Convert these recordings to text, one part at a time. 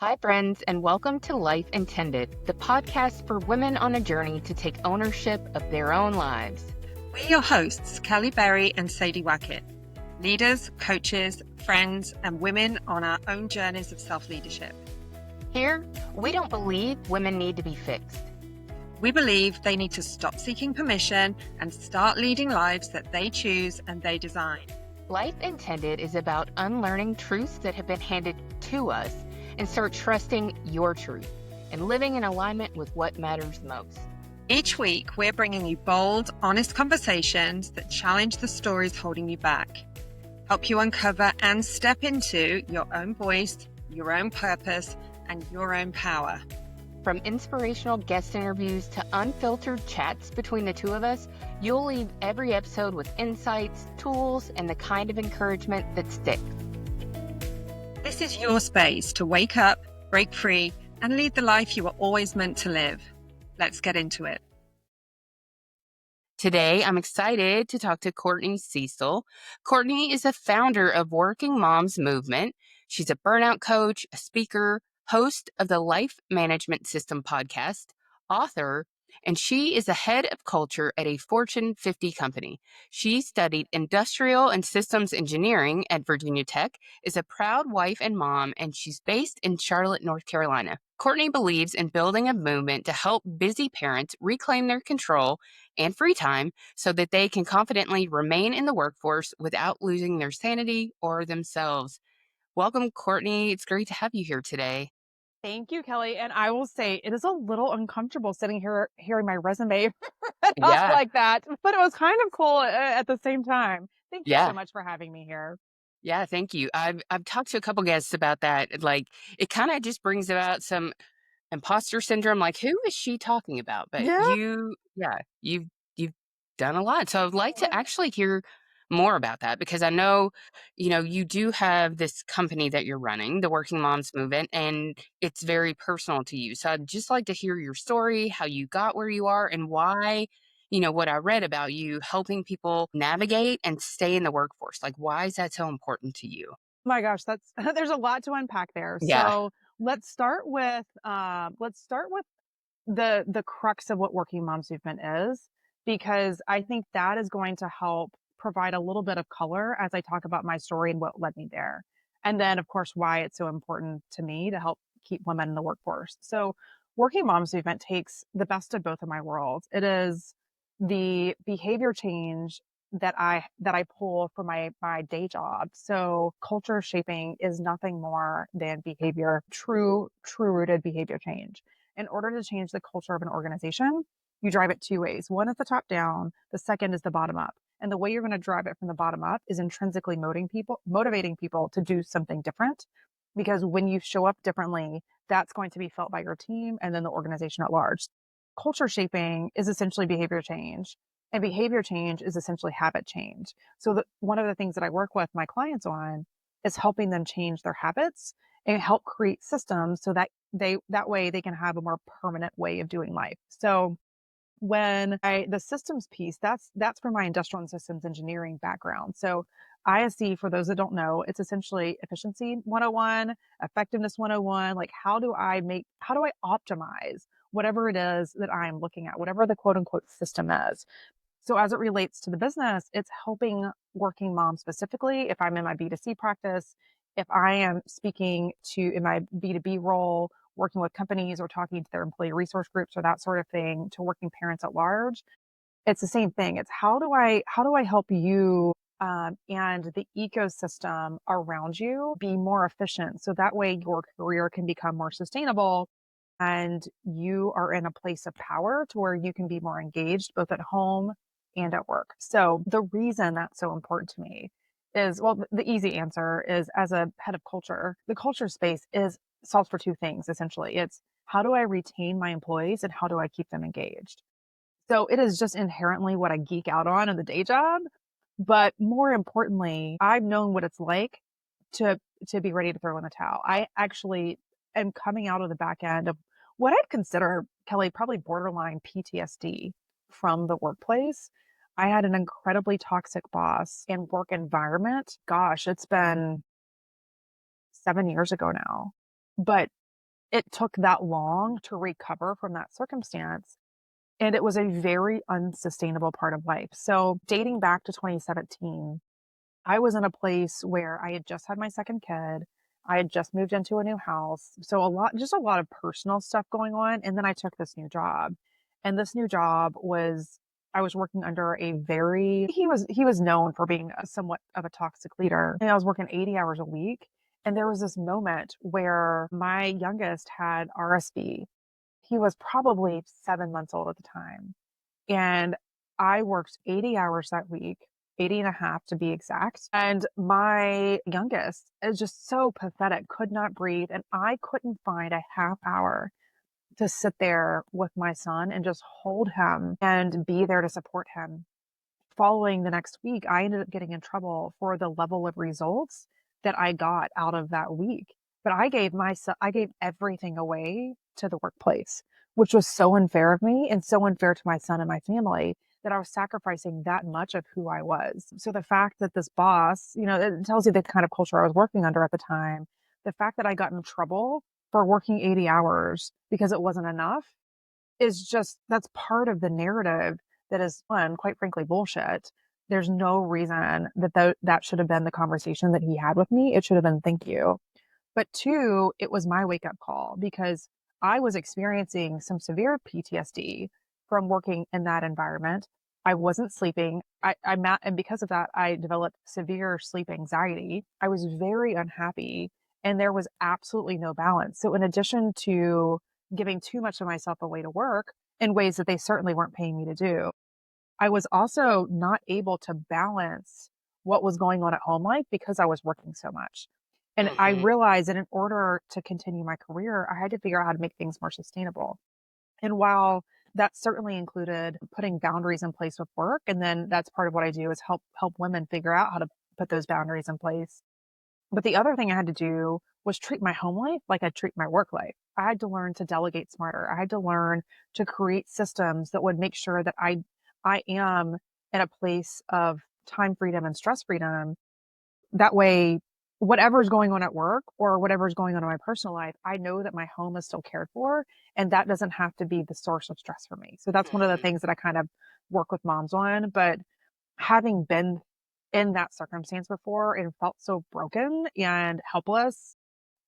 Hi, friends, and welcome to Life Intended, the podcast for women on a journey to take ownership of their own lives. We're your hosts, Kelly Berry and Sadie Wackett, leaders, coaches, friends, and women on our own journeys of self-leadership. Here, we don't believe women need to be fixed. We believe they need to stop seeking permission and start leading lives that they choose and they design. Life Intended is about unlearning truths that have been handed to us and start trusting your truth and living in alignment with what matters most. Each week, we're bringing you bold, honest conversations that challenge the stories holding you back, help you uncover and step into your own voice, your own purpose, and your own power. From inspirational guest interviews to unfiltered chats between the two of us, you'll leave every episode with insights, tools, and the kind of encouragement that sticks. This is your space to wake up, break free, and lead the life you were always meant to live. Let's get into it. Today, I'm excited to talk to Courtney Cecil. Courtney is a founder of Working Moms Movement. She's a burnout coach, a speaker, host of the Life Management System podcast, author, and she is a head of culture at a Fortune 50 company. She studied industrial and systems engineering at Virginia Tech, is a proud wife and mom, and she's based in Charlotte, North Carolina. Courtney believes in building a movement to help busy parents reclaim their control and free time so that they can confidently remain in the workforce without losing their sanity or themselves. Welcome, Courtney. It's great to have you here today. Thank you, Kelly. And I will say it is a little uncomfortable sitting here hearing my resume read off Yeah. like that, but it was kind of cool at the same time. Thank you so Yeah. much for having me here. Yeah, thank you. I've talked to a couple guests about that. Like, it kind of just brings about some imposter syndrome. Like, who is she talking about? But Yeah. you've done a lot. So I'd like to actually hear more about that because I know, you do have this company that you're running, the Working Moms Movement, and it's very personal to you. So I'd just like to hear your story, how you got where you are, and why. What I read about you helping people navigate and stay in the workforce. Like, why is that so important to you? My gosh, that's there's a lot to unpack there. Yeah. So let's start with the crux of what Working Moms Movement is, because I think that is going to help provide a little bit of color as I talk about my story and what led me there. And then, of course, why it's so important to me to help keep women in the workforce. So, Working Moms Movement takes the best of both of my worlds. It is the behavior change that I pull from my day job. So culture shaping is nothing more than behavior, true rooted behavior change. In order to change the culture of an organization, you drive it two ways. One is the top down, the second is the bottom up. And the way you're going to drive it from the bottom up is intrinsically motivating people to do something different. Because when you show up differently, that's going to be felt by your team and then the organization at large. Culture shaping is essentially behavior change, and behavior change is essentially habit change. So one of the things that I work with my clients on is helping them change their habits and help create systems so that that way they can have a more permanent way of doing life. So the systems piece, that's for my industrial and systems engineering background. So ISE, for those that don't know, it's essentially efficiency 101, effectiveness 101. Like, how do I optimize whatever it is that I'm looking at, whatever the quote unquote system is. So as it relates to the business, it's helping working moms specifically. If I'm in my B2C practice, if I am speaking to in my B2B role, working with companies or talking to their employee resource groups or that sort of thing, to working parents at large, it's the same thing. It's how do I help you and the ecosystem around you be more efficient, so that way your career can become more sustainable and you are in a place of power to where you can be more engaged both at home and at work. So the reason that's so important to me is, well, the easy answer is, as a head of culture, the culture space solves for two things. Essentially, it's how do I retain my employees and how do I keep them engaged? So it is just inherently what I geek out on in the day job. But more importantly, I've known what it's like to be ready to throw in the towel. I actually am coming out of the back end of what I'd consider, Kelly, probably borderline PTSD from the workplace. I had an incredibly toxic boss and work environment. Gosh, it's been 7 years ago now. But it took that long to recover from that circumstance. And it was a very unsustainable part of life. So dating back to 2017, I was in a place where I had just had my second kid. I had just moved into a new house. So just a lot of personal stuff going on. And then I took this new job. And this new job was, I was working under a very, he was known for being somewhat of a toxic leader. And I was working 80 hours a week. And there was this moment where my youngest had RSV. He was probably 7 months old at the time. And I worked 80 hours that week, 80 and a half to be exact. And my youngest is just so pathetic, could not breathe. And I couldn't find a half hour to sit there with my son and just hold him and be there to support him. Following the next week, I ended up getting in trouble for the level of results that I got out of that week. But I gave everything away to the workplace, which was so unfair of me and so unfair to my son and my family that I was sacrificing that much of who I was. So the fact that this boss, it tells you the kind of culture I was working under at the time. The fact that I got in trouble for working 80 hours because it wasn't enough is just, that's part of the narrative that is, one, quite frankly, bullshit. There's no reason that should have been the conversation that he had with me. It should have been, thank you. But two, it was my wake up call because I was experiencing some severe PTSD from working in that environment. I wasn't sleeping. And because of that, I developed severe sleep anxiety. I was very unhappy and there was absolutely no balance. So in addition to giving too much of myself away to work in ways that they certainly weren't paying me to do, I was also not able to balance what was going on at home life because I was working so much. And I Hmm. realized that in order to continue my career, I had to figure out how to make things more sustainable. And while that certainly included putting boundaries in place with work, and then that's part of what I do is help women figure out how to put those boundaries in place. But the other thing I had to do was treat my home life like I treat my work life. I had to learn to delegate smarter. I had to learn to create systems that would make sure that I am in a place of time freedom and stress freedom. That way, whatever's going on at work or whatever's going on in my personal life, I know that my home is still cared for and that doesn't have to be the source of stress for me. So that's one of the Hmm. things that I kind of work with moms on. But having been in that circumstance before and felt so broken and helpless,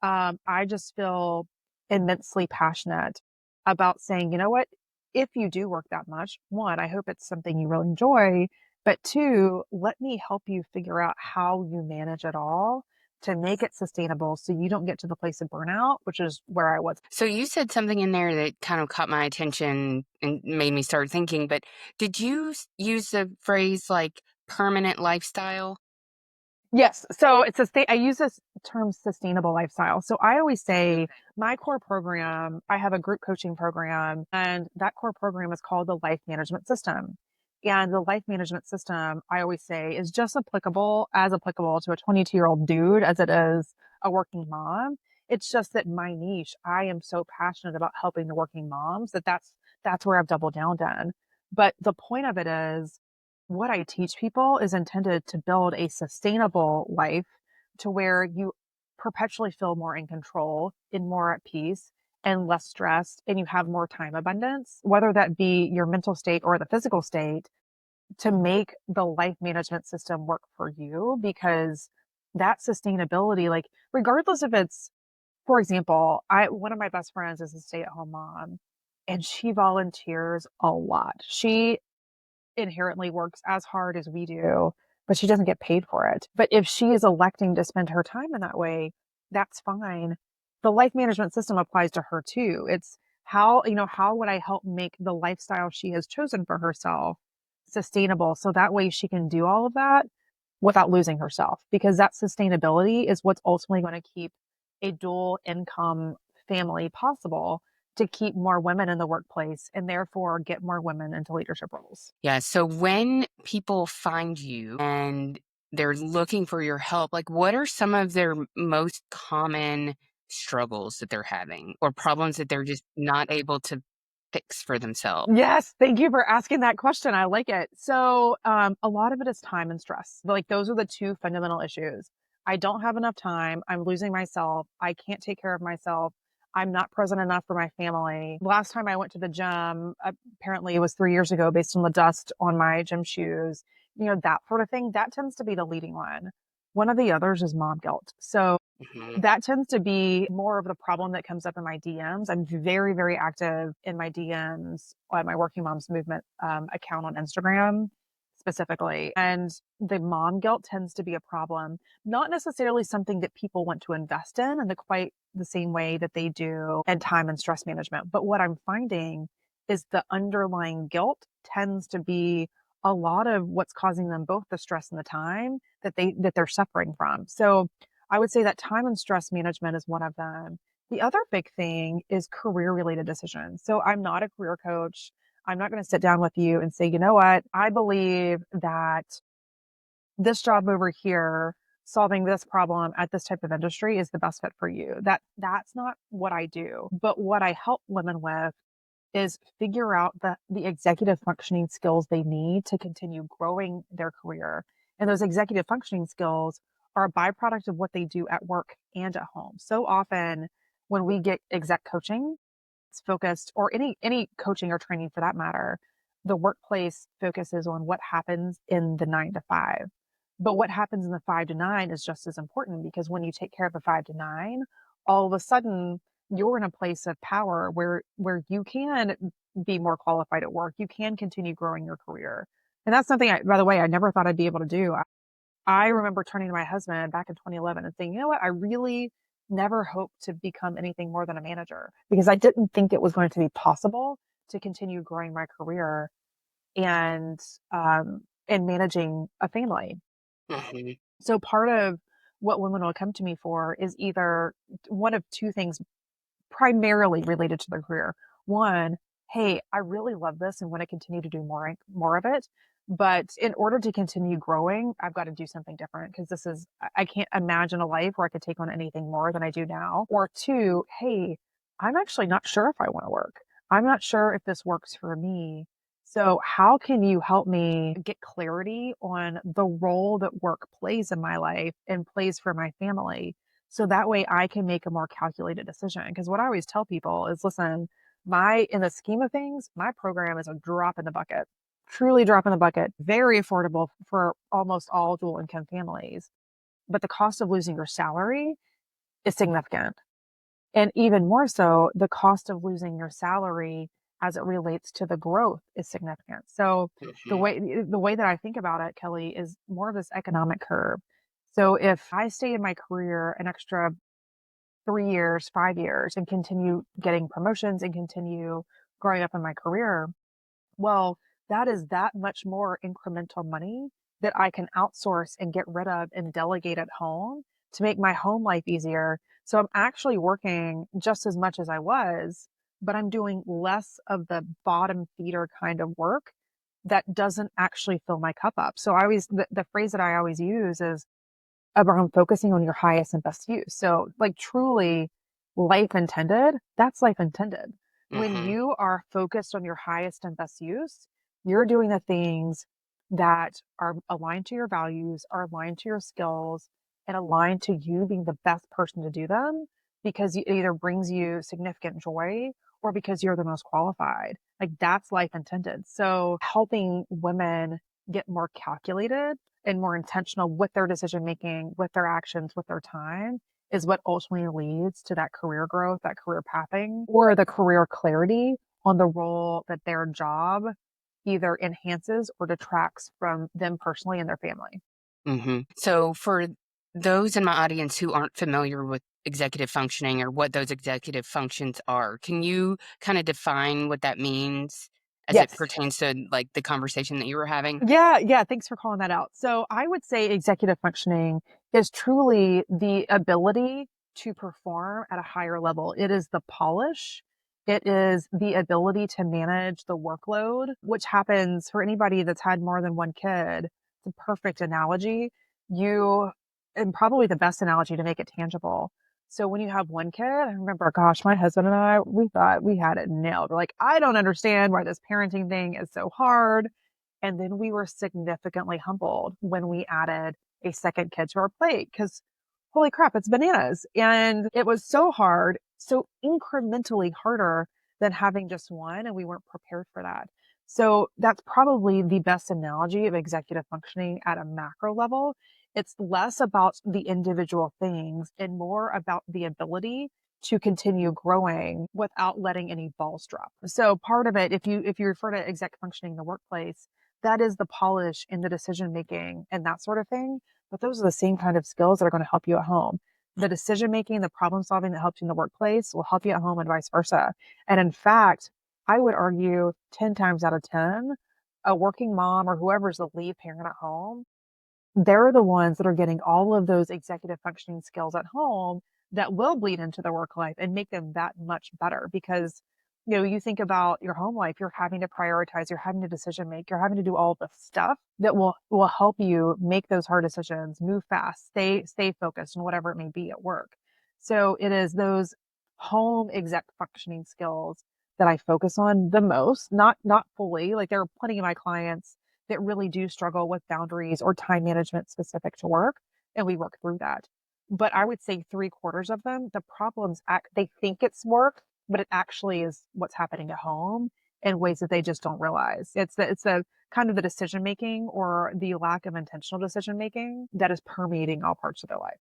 I just feel immensely passionate about saying, you know what? If you do work that much, one, I hope it's something you really enjoy. But two, let me help you figure out how you manage it all to make it sustainable so you don't get to the place of burnout, which is where I was. So you said something in there that kind of caught my attention and made me start thinking, but did you use the phrase like permanent lifestyle? Yes. So I use this term sustainable lifestyle. So I always say Okay. my core program, I have a group coaching program, and that core program is called the life management system. And the life management system, I always say, is just as applicable to a 22-year-old dude as it is a working mom. It's just that my niche, I am so passionate about helping the working moms that's where I've doubled down on. But the point of it is what I teach people is intended to build a sustainable life to where you perpetually feel more in control and more at peace and less stressed and you have more time abundance, whether that be your mental state or the physical state, to make the life management system work for you because that sustainability, like regardless if it's, for example, one of my best friends is a stay-at-home mom and she volunteers a lot. She inherently works as hard as we do, but she doesn't get paid for it. But if she is electing to spend her time in that way, that's fine. The life management system applies to her too. It's how would I help make the lifestyle she has chosen for herself sustainable so that way she can do all of that without losing herself? Because that sustainability is what's ultimately going to keep a dual income family possible to keep more women in the workplace and therefore get more women into leadership roles. Yeah. So when people find you and they're looking for your help, like what are some of their most common struggles that they're having or problems that they're just not able to fix for themselves? Yes, thank you for asking that question. I like it. So, a lot of it is time and stress. Like those are the two fundamental issues. I don't have enough time. I'm losing myself. I can't take care of myself. I'm not present enough for my family. Last time I went to the gym, apparently it was 3 years ago, based on the dust on my gym shoes, that sort of thing. That tends to be the leading one. One of the others is mom guilt. So Hmm. that tends to be more of the problem that comes up in my DMs. I'm very, very active in my DMs on my Working Moms Movement account on Instagram specifically. And the mom guilt tends to be a problem, not necessarily something that people want to invest in the quite the same way that they do in time and stress management. But what I'm finding is the underlying guilt tends to be a lot of what's causing them both the stress and the time that they're suffering from. So I would say that time and stress management is one of them. The other big thing is career related decisions. So I'm not a career coach. I'm not going to sit down with you and say, you know what? I believe that this job over here, solving this problem at this type of industry is the best fit for you. That's not what I do. But what I help women with is figure out the executive functioning skills they need to continue growing their career. And those executive functioning skills are a byproduct of what they do at work and at home. So often when we get exec coaching, it's focused, or any coaching or training for that matter, the workplace focuses on what happens in the 9 to 5. But what happens in the 5 to 9 is just as important, because when you take care of the 5 to 9, all of a sudden you're in a place of power where you can be more qualified at work. You can continue growing your career. And that's something by the way, I never thought I'd be able to do. I remember turning to my husband back in 2011 and saying, you know what? I really never hoped to become anything more than a manager, because I didn't think it was going to be possible to continue growing my career and, and managing a family. Hmm. So part of what women will come to me for is either one of two things primarily related to their career. One, hey, I really love this and want to continue to do more of it. But in order to continue growing, I've got to do something different, because I can't imagine a life where I could take on anything more than I do now. Or two, hey, I'm actually not sure if I want to work. I'm not sure if this works for me. So how can you help me get clarity on the role that work plays in my life and plays for my family? So that way I can make a more calculated decision. Because what I always tell people is, listen, in the scheme of things, my program is a drop in the bucket, truly drop in the bucket, very affordable for almost all dual income families. But the cost of losing your salary is significant. And even more so, the cost of losing your salary as it relates to the growth is significant. So Hmm. the way that I think about it, Kelly, is more of this economic curve. So if I stay in my career an extra 3 years, 5 years, and continue getting promotions and continue growing up in my career, well, that is that much more incremental money that I can outsource and get rid of and delegate at home to make my home life easier. So I'm actually working just as much as I was, but I'm doing less of the bottom feeder kind of work that doesn't actually fill my cup up. So the phrase that I always use is around focusing on your highest and best use. So, like, truly, life intended, that's life intended. When Hmm. you are focused on your highest and best use, you're doing the things that are aligned to your values, are aligned to your skills, and aligned to you being the best person to do them, because it either brings you significant joy or because you're the most qualified. Like, that's life intended. So, helping women get more calculated and more intentional with their decision making, with their actions, with their time is what ultimately leads to that career growth, that career pathing, or the career clarity on the role that their job either enhances or detracts from them personally and their family. Hmm. So, for those in my audience who aren't familiar with executive functioning or what those executive functions are, can you kind of define what that means as it Yes. pertains to like the conversation that you were having? Yeah, yeah. Thanks for calling that out. So I would say executive functioning is truly the ability to perform at a higher level. It is the polish. It is the ability to manage the workload, which happens for anybody that's had more than one kid. It's a perfect analogy. You, and probably the best analogy to make it tangible. So when you have one kid, I remember, gosh, my husband and I, we thought we had it nailed. We're like, I don't understand why this parenting thing is so hard, and then we were significantly humbled when we added a second kid to our plate, because holy crap, it's bananas. And it was so hard so incrementally harder than having just one, and we weren't prepared for that. So that's probably the best analogy of executive functioning at a macro level. It's less about the individual things and more about the ability to continue growing without letting any balls drop. So part of it, if you refer to exec functioning in the workplace, that is the polish in the decision making and that sort of thing. But those are the same kind of skills that are going to help you at home. The decision making, the problem solving that helps you in the workplace will help you at home and vice versa. And in fact, I would argue 10 times out of 10, a working mom or whoever's the lead parent at home, they're the ones that are getting all of those executive functioning skills at home that will bleed into their work life and make them that much better because you think about your home life, you're having to prioritize, you're having to decision make, you're having to do all the stuff that will help you make those hard decisions, move fast, stay focused on whatever it may be at work. So it is those home exec functioning skills that I focus on the most, not fully. Like there are plenty of my clients that really do struggle with boundaries or time management specific to work. And we work through that. But I would say three-quarters of them, the problems they think it's work, but it actually is what's happening at home in ways that they just don't realize. It's the kind of the decision making or the lack of intentional decision making that is permeating all parts of their life.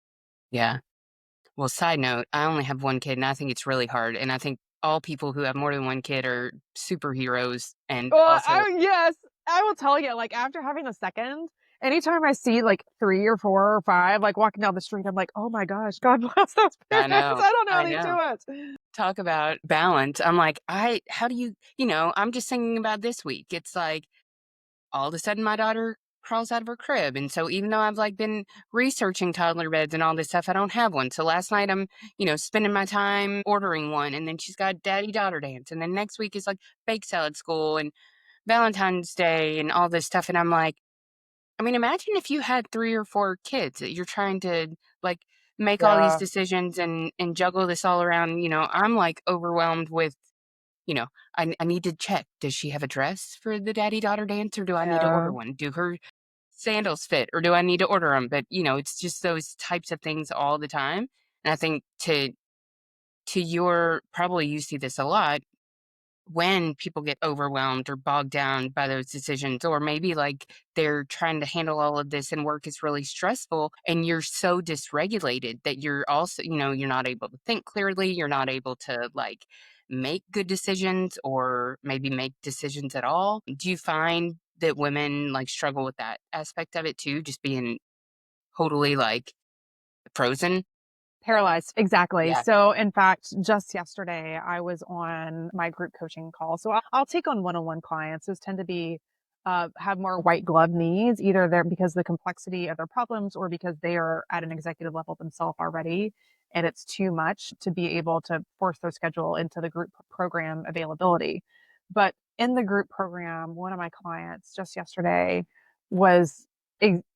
Yeah. Well, side note, I only have one kid, and I think it's really hard, and I think all people who have more than one kid are superheroes, and Well, also yes, I will tell you, like, after having a second, anytime I see like 3 or 4 or 5, like, walking down the street, I'm like, "Oh my gosh, God bless those I parents." know, I don't know how I they know. do it. Talk about balance. I'm like, how do I'm just thinking about this week. It's like all of a sudden my daughter crawls out of her crib. And so even though I've like been researching toddler beds and all this stuff, I don't have one. So last night I'm, spending my time ordering one. And then she's got daddy daughter dance. And then next week is like bake salad school and Valentine's Day and all this stuff. And I'm like, I mean, imagine if you had 3 or 4 kids that you're trying to, like, make all these Yeah, decisions and juggle this all around, I'm, like, overwhelmed with, you know, I need to check, does she have a dress for the daddy-daughter dance, or do I need to order yeah. one? Do her sandals fit, or do I need to order them? But, it's just those types of things all the time, and I think to your probably you see this a lot, when people get overwhelmed or bogged down by those decisions, or maybe like they're trying to handle all of this and work is really stressful and you're so dysregulated that you're also, you're not able to think clearly, you're not able to like make good decisions or maybe make decisions at all. Do you find that women like struggle with that aspect of it too, just being totally like frozen? Paralyzed, exactly. Yeah. So, in fact, just yesterday, I was on my group coaching call. So, I'll take on one-on-one clients. Those tend to be have more white glove needs, either they're because of the complexity of their problems or because they are at an executive level themselves already, and it's too much to be able to force their schedule into the group program availability. But in the group program, one of my clients just yesterday was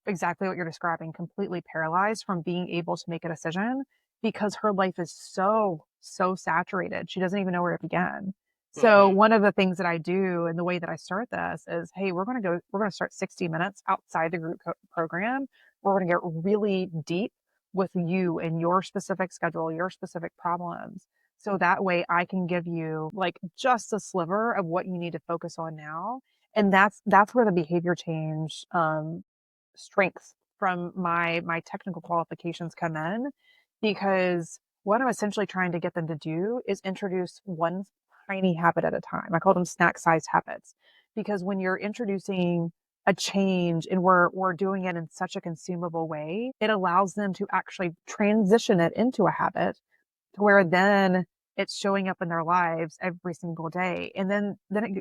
exactly what you're describing, completely paralyzed from being able to make a decision because her life is so saturated. She doesn't even know where to begin. So Hmm. one of the things that I do and the way that I start this is, hey, we're going to start 60 minutes outside the group program. We're going to get really deep with you and your specific schedule, your specific problems. So that way I can give you like just a sliver of what you need to focus on now. And that's where the behavior change strengths from my technical qualifications come in because what I'm essentially trying to get them to do is introduce one tiny habit at a time. I call them snack sized habits because when you're introducing a change and we're doing it in such a consumable way, it allows them to actually transition it into a habit to where then it's showing up in their lives every single day. And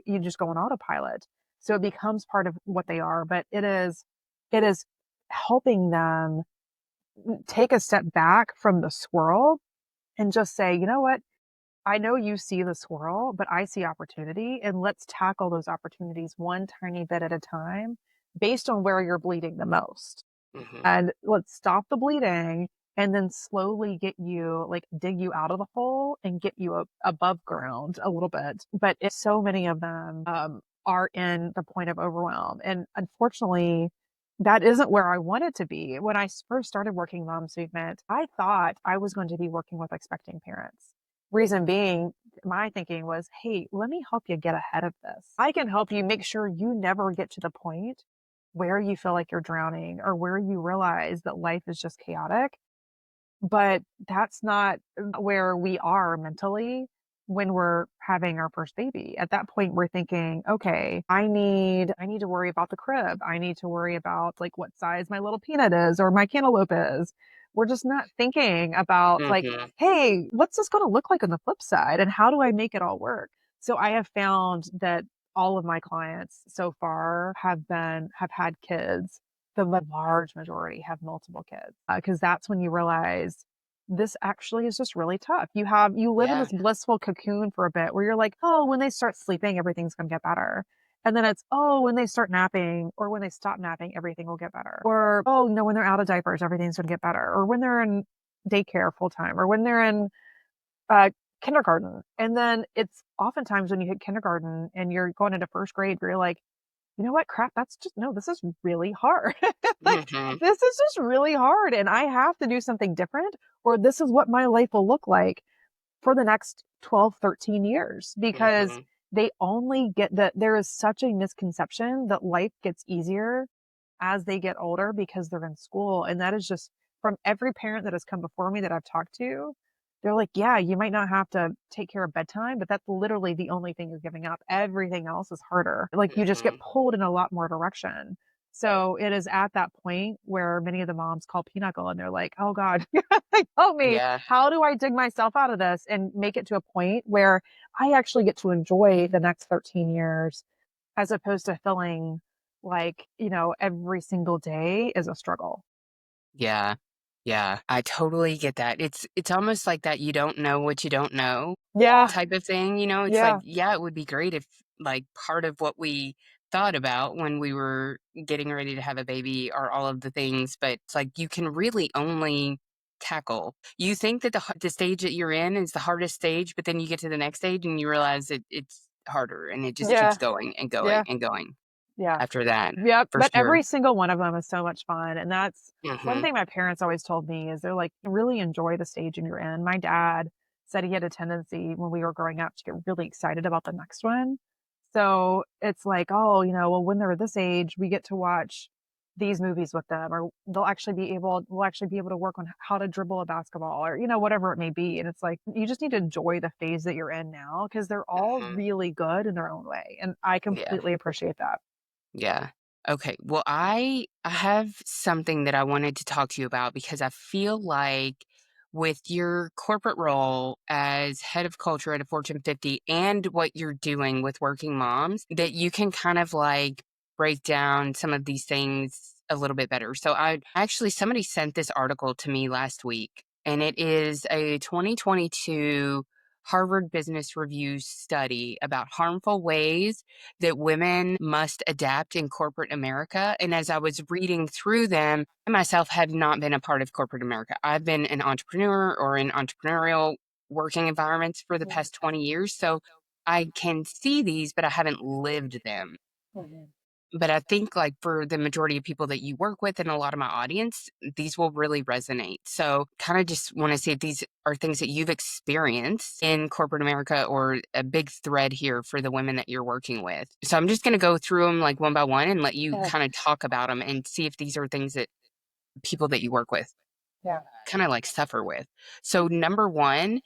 you just go on autopilot. So it becomes part of what they are, but it is helping them take a step back from the swirl and just say, you know what? I know you see the swirl, but I see opportunity, and let's tackle those opportunities one tiny bit at a time based on where you're bleeding the most. Hmm. And let's stop the bleeding and then slowly get you like dig you out of the hole and get you above ground a little bit. But so many of them are in the point of overwhelm. And unfortunately, that isn't where I wanted to be. When I first started working Moms Movement, I thought I was going to be working with expecting parents. Reason being, my thinking was, hey, let me help you get ahead of this. I can help you make sure you never get to the point where you feel like you're drowning or where you realize that life is just chaotic. But that's not where we are mentally when we're having our first baby. At that point, we're thinking, okay, I need to worry about the crib. I need to worry about like what size my little peanut is or my cantaloupe is. We're just not thinking about like, Hmm. hey, what's this going to look like on the flip side and how do I make it all work? So I have found that all of my clients so far have had kids. The large majority have multiple kids because that's when you realize this actually is just really tough. You live in Yeah. this blissful cocoon for a bit where you're like, oh, when they start sleeping, everything's going to get better. And then it's, oh, when they start napping or when they stop napping, everything will get better. Or, oh, no, when they're out of diapers, everything's going to get better. Or when they're in daycare full time or when they're in uh, kindergarten. And then it's oftentimes when you hit kindergarten and you're going into first grade where you're like, you know what? Crap, that's just no, this is really hard. Like, Hmm. this is just really hard. And I have to do something different, or this is what my life will look like for the next 12, 13 years because Hmm. they only get that there is such a misconception that life gets easier as they get older because they're in school. And that is just from every parent that has come before me that I've talked to. They're like, yeah, you might not have to take care of bedtime, but that's literally the only thing you're giving up. Everything else is harder. Like you just get Hmm. pulled in a lot more direction. So it is at that point where many of the moms call pinochle and they're like, oh God, help me. Yeah. How do I dig myself out of this and make it to a point where I actually get to enjoy the next 13 years as opposed to feeling like, every single day is a struggle. Yeah. Yeah. I totally get that. It's almost like that you don't know what you don't know Yeah. type of thing, you know? It's like, Yeah. yeah, it would be great if like part of what we thought about when we were getting ready to have a baby are all of the things, but it's like you can really only tackle. You think that the stage that you're in is the hardest stage, but then you get to the next stage and you realize it's harder and it just keeps Yeah. going and going Yeah. and going Yeah. after that, Yep. for But sure. every single one of them is so much fun. And that's one Hmm. thing my parents always told me is they're like, really enjoy the stage you're in. My dad said he had a tendency when we were growing up to get really excited about the next one. So it's like, oh, well, when they're this age, we get to watch these movies with them, or we'll actually be able to work on how to dribble a basketball or, whatever it may be. And it's like, you just need to enjoy the phase that you're in now because they're all Hmm. really good in their own way. And I Yeah. completely appreciate that. Yeah. Okay. Well, I have something that I wanted to talk to you about because I feel like with your corporate role as head of culture at a Fortune 50 and what you're doing with working moms, that you can kind of like break down some of these things a little bit better. So I actually somebody sent this article to me last week and it is a 2022 Harvard Business Review study about harmful ways that women must adapt in corporate America. And as I was reading through them, I myself have not been a part of corporate America. I've been an entrepreneur or in entrepreneurial working environments for the past 20 years. So I can see these, but I haven't lived them. Mhm. But I think, like, for the majority of people that you work with and a lot of my audience, these will really resonate. So, kind of just want to see if these are things that you've experienced in corporate America or a big thread here for the women that you're working with. So, I'm just going to go through them like one by one and let you Yeah. kind of talk about them and see if these are things that people that you work with Yeah. kind of like suffer with. So, number one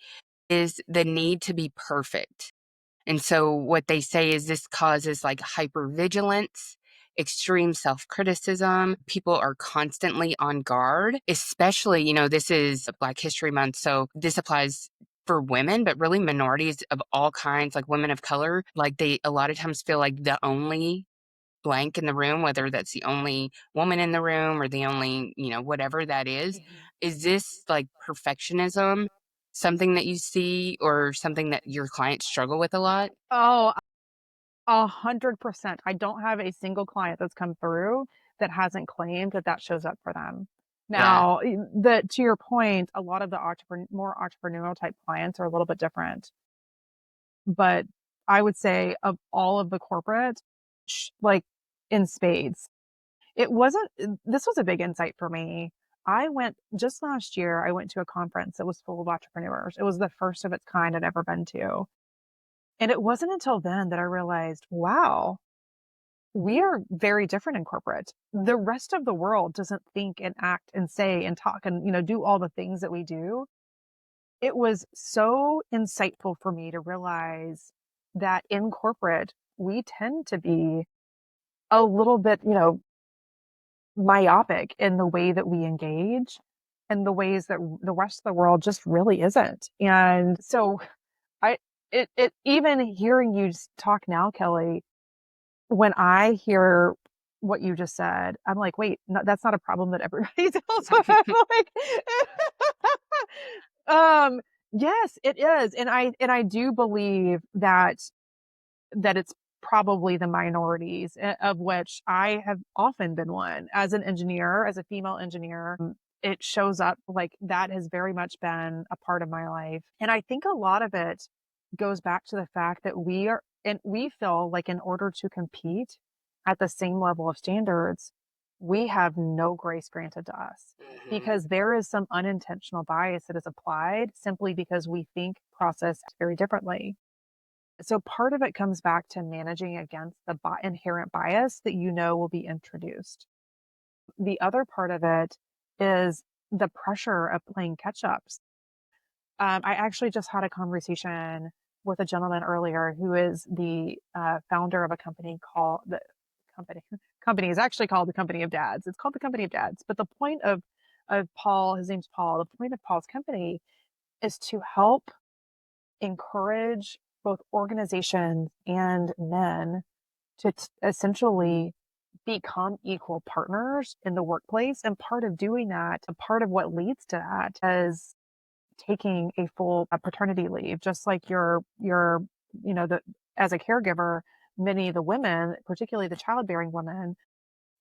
is the need to be perfect. And so what they say is this causes like hypervigilance, extreme self-criticism. People are constantly on guard, especially, this is Black History Month. So this applies for women, but really minorities of all kinds, like women of color, like they a lot of times feel like the only blank in the room, whether that's the only woman in the room or the only, whatever that is. Is this like perfectionism something that you see or something that your clients struggle with a lot? Oh, 100%. I don't have a single client that's come through that hasn't claimed that that shows up for them. Yeah. Now, to your point, a lot of the more entrepreneurial type clients are a little bit different, but I would say of all of the corporate, like in spades, it wasn't, this was a big insight for me. I went just last year, I went to a conference that was full of entrepreneurs. It was the first of its kind I'd ever been to. And it wasn't until then that I realized, wow, we are very different in corporate. The rest of the world doesn't think and act and say and talk and, do all the things that we do. It was so insightful for me to realize that in corporate, we tend to be a little bit, myopic in the way that we engage and the ways that the rest of the world just really isn't. And so I, even hearing you talk now, Kelly, when I hear what you just said, I'm like, wait, no, that's not a problem that everybody deals with. I'm like, um, yes, it is. And I do believe that it's probably the minorities, of which I have often been one. As an engineer, as a female engineer, it shows up like that has very much been a part of my life. And I think a lot of it goes back to the fact that we feel like in order to compete at the same level of standards, we have no grace granted to us Mhm. because there is some unintentional bias that is applied simply because we think process very differently. So part of it comes back to managing against the inherent bias that will be introduced. The other part of it is the pressure of playing catch ups. I actually just had a conversation with a gentleman earlier who is the founder of a company called the company. Company is actually called the Company of Dads. It's called the Company of Dads. But the point of Paul, his name's Paul. The point of Paul's company is to help encourage both organizations and men to essentially become equal partners in the workplace. And part of doing that, a part of what leads to that is taking a full paternity leave, just like the as a caregiver, many of the women, particularly the childbearing women,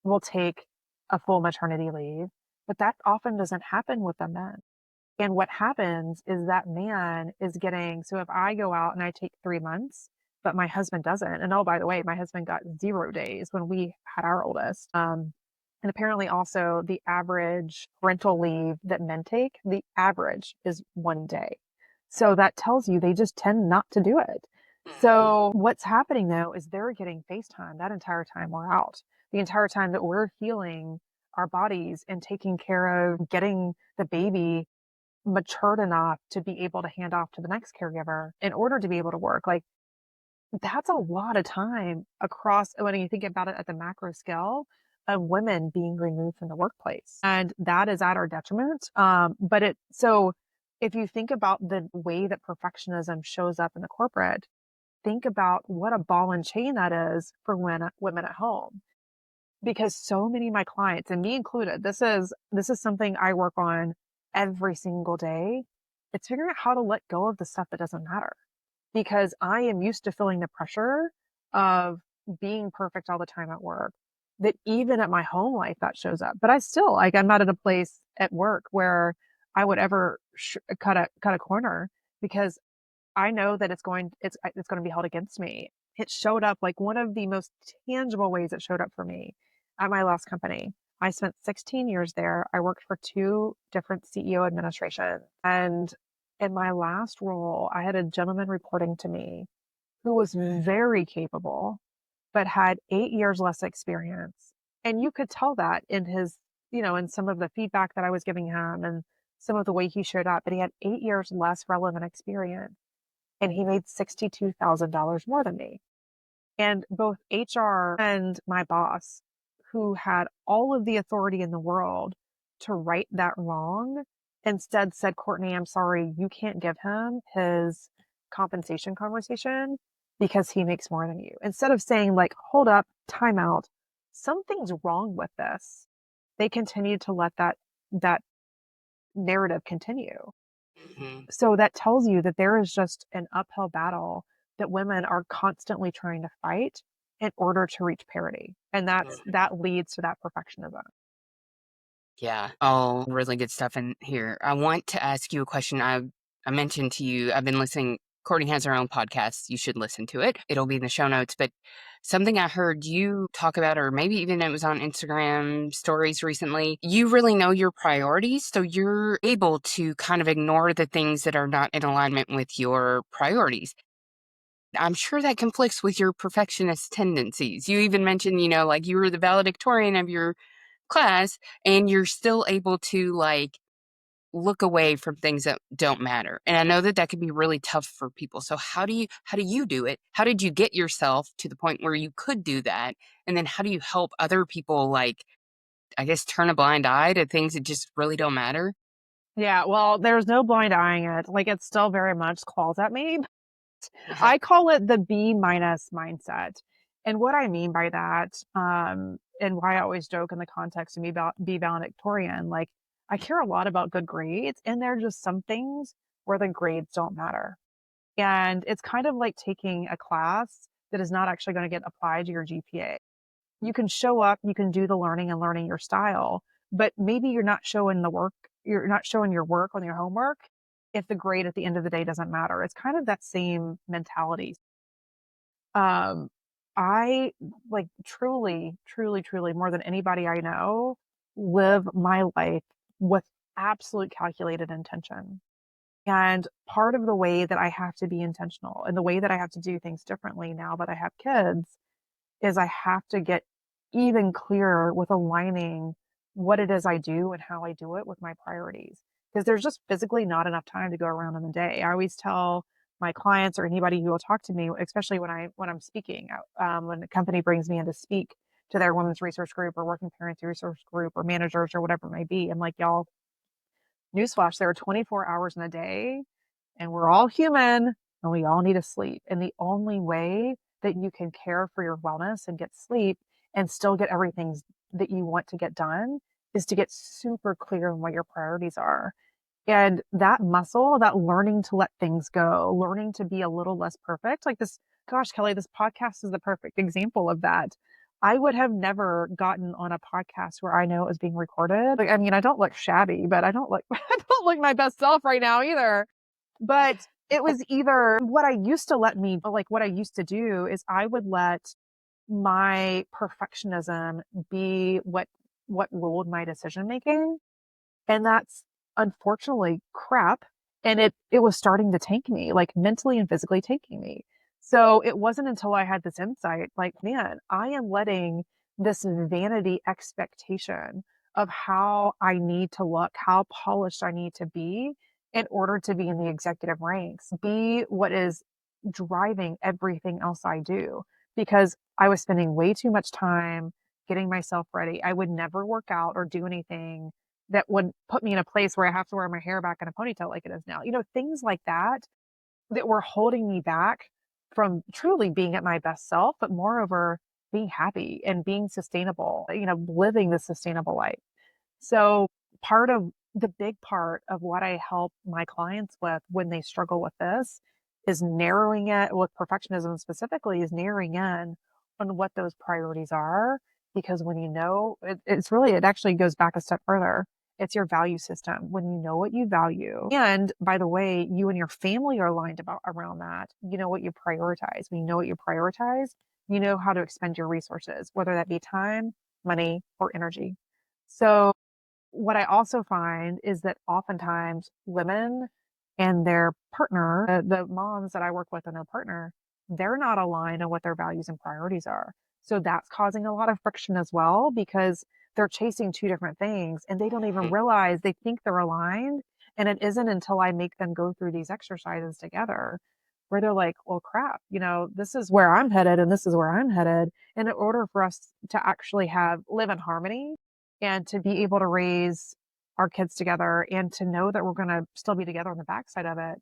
will take a full maternity leave, but that often doesn't happen with the men. And what happens is that man is getting, so if I go out and I take 3 months, but my husband doesn't, and oh, by the way, my husband got 0 days when we had our oldest. And apparently also the average parental leave that men take, the average is 1 day. So that tells you they just tend not to do it. Mhm. So what's happening though is they're getting FaceTime that entire time we're out, the entire time that we're healing our bodies and taking care of getting the baby matured enough to be able to hand off to the next caregiver in order to be able to work. Like that's a lot of time across when you think about it at the macro scale of women being removed from the workplace. And that is at our detriment. So if you think about the way that perfectionism shows up in the corporate, think about what a ball and chain that is for women at home. Because so many of my clients, and me included, this is something I work on every single day. It's figuring out how to let go of the stuff that doesn't matter because I am used to feeling the pressure of being perfect all the time at work. That even at my home life that shows up, but I still like I'm not at a place at work where I would ever cut a corner because I know that it's going to be held against me. It showed up like one of the most tangible ways it showed up for me at my last company. I spent 16 years there. I worked for two different CEO administrations. And in my last role, I had a gentleman reporting to me who was very capable, but had 8 years less experience. And you could tell that in in some of the feedback that I was giving him and some of the way he showed up, but he had 8 years less relevant experience and he made $62,000 more than me. And both HR and my boss, who had all of the authority in the world to right that wrong, instead said, Courtney, I'm sorry, you can't give him his compensation conversation because he makes more than you. Instead of saying, like, hold up, time out, something's wrong with this. They continued to let that narrative continue. Mhm. So that tells you that there is just an uphill battle that women are constantly trying to fight in order to reach parity. And that leads to that perfectionism. Yeah, all really good stuff in here. I want to ask you a question. I mentioned to you, I've been listening Courtney has her own podcast. You should listen to it. It'll be in the show notes. But something I heard you talk about, or maybe even it was on Instagram stories recently, you really know your priorities. So you're able to kind of ignore the things that are not in alignment with your priorities. I'm sure that conflicts with your perfectionist tendencies. You even mentioned, like you were the valedictorian of your class and you're still able to like look away from things that don't matter. And I know that that can be really tough for people. So how do you do it? How did you get yourself to the point where you could do that? And then how do you help other people like I guess turn a blind eye to things that just really don't matter? Yeah, well, there's no blind eyeing it. Like it still very much calls at me. Uh-huh. I call it the B minus mindset. And what I mean by that, and why I always joke in the context of me about be valedictorian, like I care a lot about good grades, and there are just some things where the grades don't matter. And it's kind of like taking a class that is not actually going to get applied to your GPA. You can show up, you can do the learning and learning your style, but maybe you're not showing your work on your homework if the grade at the end of the day doesn't matter. It's kind of that same mentality. Um, I like truly, truly, truly more than anybody I know live my life with absolute calculated intention. And part of the way that I have to be intentional and the way that I have to do things differently now that I have kids is I have to get even clearer with aligning what it is I do and how I do it with my priorities. Because there's just physically not enough time to go around in the day. I always tell my clients or anybody who will talk to me, especially when I'm speaking, when a company brings me in to speak to their women's resource group or working parents resource group or managers or whatever it may be. I'm like, y'all, newsflash, there are 24 hours in a day and we're all human and we all need to sleep. And the only way that you can care for your wellness and get sleep and still get everything that you want to get done is to get super clear on what your priorities are. And that muscle, that learning to let things go, learning to be a little less perfect, like this, gosh, Kelly, this podcast is the perfect example of that. I would have never gotten on a podcast where I know it was being recorded. Like, I mean, I don't look shabby, but I don't look, I don't look my best self right now either. But it was either what I used to let me, like what I used to do is I would let my perfectionism be what ruled my decision making. And that's unfortunately crap. And it was starting to tank me, like mentally and physically tanking me. So it wasn't until I had this insight, like, man, I am letting this vanity expectation of how I need to look, how polished I need to be in order to be in the executive ranks, be what is driving everything else I do. Because I was spending way too much time getting myself ready. I would never work out or do anything that would put me in a place where I have to wear my hair back in a ponytail like it is now. Things like that that were holding me back from truly being at my best self, but moreover, being happy and being sustainable, living the sustainable life. So the big part of what I help my clients with when they struggle with this is narrowing it with perfectionism specifically is narrowing in on what those priorities are. Because when you know, it actually goes back a step further. It's your value system. When you know what you value, and by the way, you and your family are aligned around that. You know what you prioritize. When you know what you prioritize, you know how to expend your resources, whether that be time, money, or energy. So what I also find is that oftentimes women and their partner, the moms that I work with and their partner, they're not aligned on what their values and priorities are. So that's causing a lot of friction as well because they're chasing two different things and they don't even realize they think they're aligned. And it isn't until I make them go through these exercises together where they're like, well, crap, this is where I'm headed and this is where I'm headed. And in order for us to actually live in harmony and to be able to raise our kids together and to know that we're going to still be together on the backside of it,